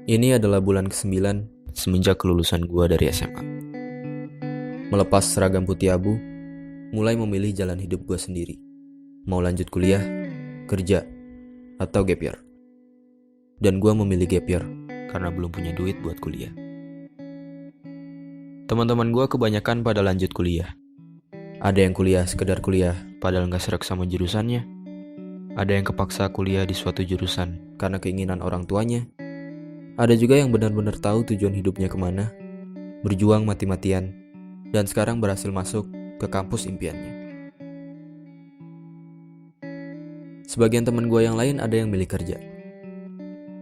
Ini adalah bulan ke-9 semenjak kelulusan gua dari SMA. Melepas seragam putih abu, mulai memilih jalan hidup gua sendiri. Mau lanjut kuliah, kerja, atau gap year. Dan gua memilih gap year karena belum punya duit buat kuliah. Teman-teman gua kebanyakan pada lanjut kuliah. Ada yang kuliah sekedar kuliah padahal gak serak sama jurusannya. Ada yang kepaksa kuliah di suatu jurusan karena keinginan orang tuanya. Ada juga yang benar-benar tahu tujuan hidupnya kemana, berjuang mati-matian, dan sekarang berhasil masuk ke kampus impiannya. Sebagian teman gue yang lain ada yang milih kerja.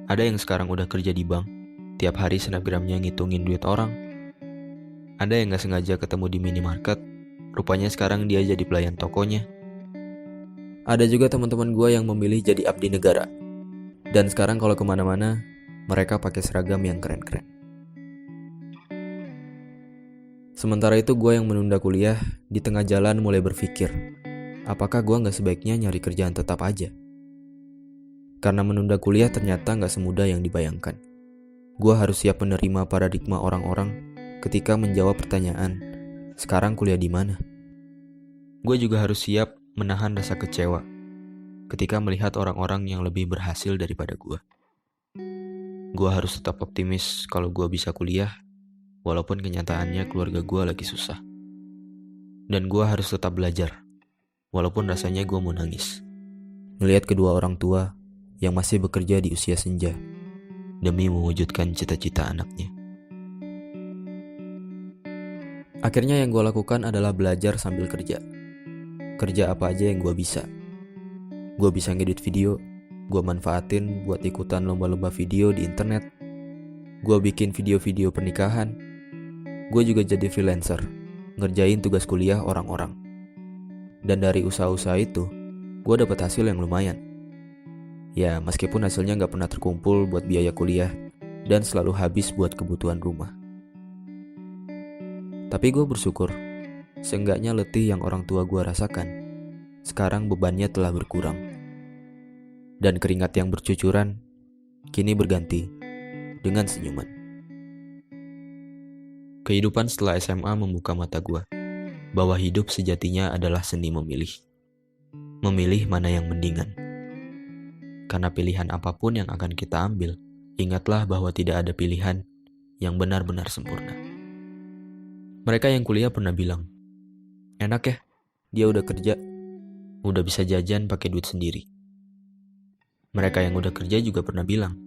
Ada yang sekarang udah kerja di bank, tiap hari snapgramnya ngitungin duit orang. Ada yang gak sengaja ketemu di minimarket, rupanya sekarang dia jadi pelayan tokonya. Ada juga teman-teman gue yang memilih jadi abdi negara, dan sekarang kalau kemana-mana, mereka pakai seragam yang keren-keren. Sementara itu gue yang menunda kuliah, di tengah jalan mulai berpikir, apakah gue gak sebaiknya nyari kerjaan tetap aja? Karena menunda kuliah ternyata gak semudah yang dibayangkan. Gue harus siap menerima paradigma orang-orang ketika menjawab pertanyaan, sekarang kuliah di mana? Gue juga harus siap menahan rasa kecewa ketika melihat orang-orang yang lebih berhasil daripada gue. Gue harus tetap optimis kalau gue bisa kuliah, walaupun kenyataannya keluarga gue lagi susah. Dan gue harus tetap belajar, walaupun rasanya gue mau nangis. Melihat kedua orang tua yang masih bekerja di usia senja, demi mewujudkan cita-cita anaknya. Akhirnya yang gue lakukan adalah belajar sambil kerja. Kerja apa aja yang gue bisa. Gue bisa ngedit video, gue manfaatin buat ikutan lomba-lomba video di internet. Gue bikin video-video pernikahan. Gue juga jadi freelancer, ngerjain tugas kuliah orang-orang. Dan dari usaha-usaha itu, gue dapet hasil yang lumayan. Ya, meskipun hasilnya gak pernah terkumpul buat biaya kuliah dan selalu habis buat kebutuhan rumah. Tapi gue bersyukur, seenggaknya letih yang orang tua gue rasakan, sekarang bebannya telah berkurang. Dan keringat yang bercucuran kini berganti dengan senyuman. Kehidupan setelah SMA membuka mata gue bahwa hidup sejatinya adalah seni memilih. Memilih mana yang mendingan. Karena pilihan apapun yang akan kita ambil, ingatlah bahwa tidak ada pilihan yang benar-benar sempurna. Mereka yang kuliah pernah bilang, enak ya, dia udah kerja, udah bisa jajan pakai duit sendiri. Mereka yang udah kerja juga pernah bilang,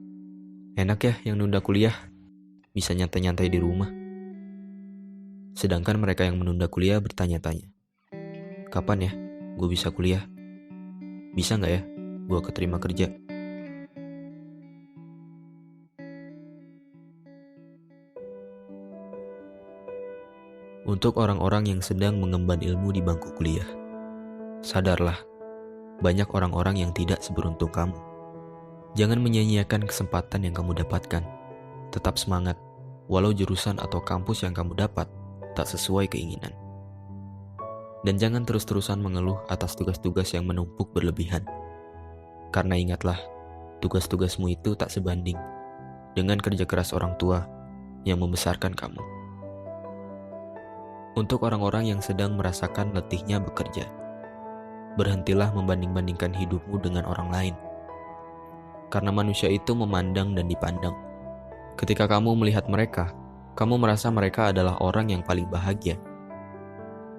enak ya yang nunda kuliah, bisa nyantai-nyantai di rumah. Sedangkan mereka yang menunda kuliah bertanya-tanya, kapan ya gue bisa kuliah? Bisa gak ya gue keterima kerja? Untuk orang-orang yang sedang mengemban ilmu di bangku kuliah, sadarlah, banyak orang-orang yang tidak seberuntung kamu. Jangan menyia-nyiakan kesempatan yang kamu dapatkan. Tetap semangat, walau jurusan atau kampus yang kamu dapat tak sesuai keinginan. Dan jangan terus-terusan mengeluh atas tugas-tugas yang menumpuk berlebihan. Karena ingatlah, tugas-tugasmu itu tak sebanding dengan kerja keras orang tua yang membesarkan kamu. Untuk orang-orang yang sedang merasakan letihnya bekerja, berhentilah membanding-bandingkan hidupmu dengan orang lain. Karena manusia itu memandang dan dipandang. Ketika kamu melihat mereka, kamu merasa mereka adalah orang yang paling bahagia.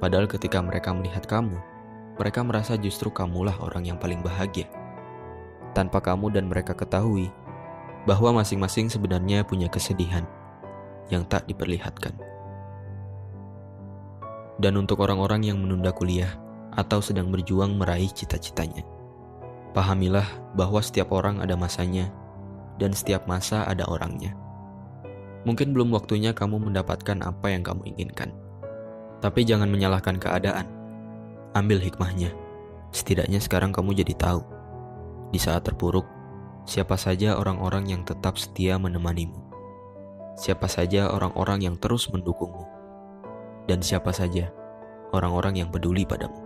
Padahal ketika mereka melihat kamu, mereka merasa justru kamulah orang yang paling bahagia. Tanpa kamu dan mereka ketahui bahwa masing-masing sebenarnya punya kesedihan yang tak diperlihatkan. Dan untuk orang-orang yang menunda kuliah atau sedang berjuang meraih cita-citanya, pahamilah bahwa setiap orang ada masanya dan setiap masa ada orangnya. Mungkin belum waktunya kamu mendapatkan apa yang kamu inginkan. Tapi jangan menyalahkan keadaan. Ambil hikmahnya. Setidaknya sekarang kamu jadi tahu. Di saat terpuruk, siapa saja orang-orang yang tetap setia menemanimu. Siapa saja orang-orang yang terus mendukungmu. Dan siapa saja orang-orang yang peduli padamu.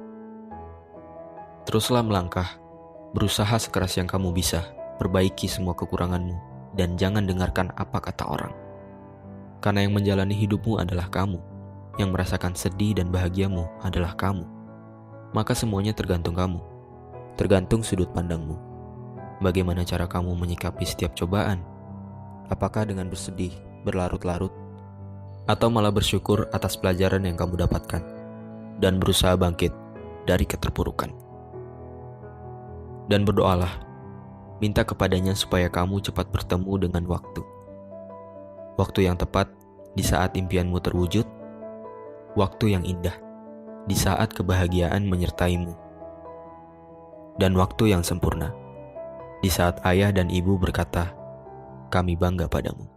Teruslah melangkah. Berusaha sekeras yang kamu bisa. Perbaiki semua kekuranganmu dan jangan dengarkan apa kata orang. Karena yang menjalani hidupmu adalah kamu, yang merasakan sedih dan bahagiamu adalah kamu. Maka semuanya tergantung kamu, tergantung sudut pandangmu. Bagaimana cara kamu menyikapi setiap cobaan? Apakah dengan bersedih, berlarut-larut, atau malah bersyukur atas pelajaran yang kamu dapatkan, dan berusaha bangkit dari keterpurukan? Dan berdoalah, minta kepadanya supaya kamu cepat bertemu dengan waktu. Waktu yang tepat di saat impianmu terwujud, waktu yang indah di saat kebahagiaan menyertaimu, dan waktu yang sempurna di saat ayah dan ibu berkata, "Kami bangga padamu."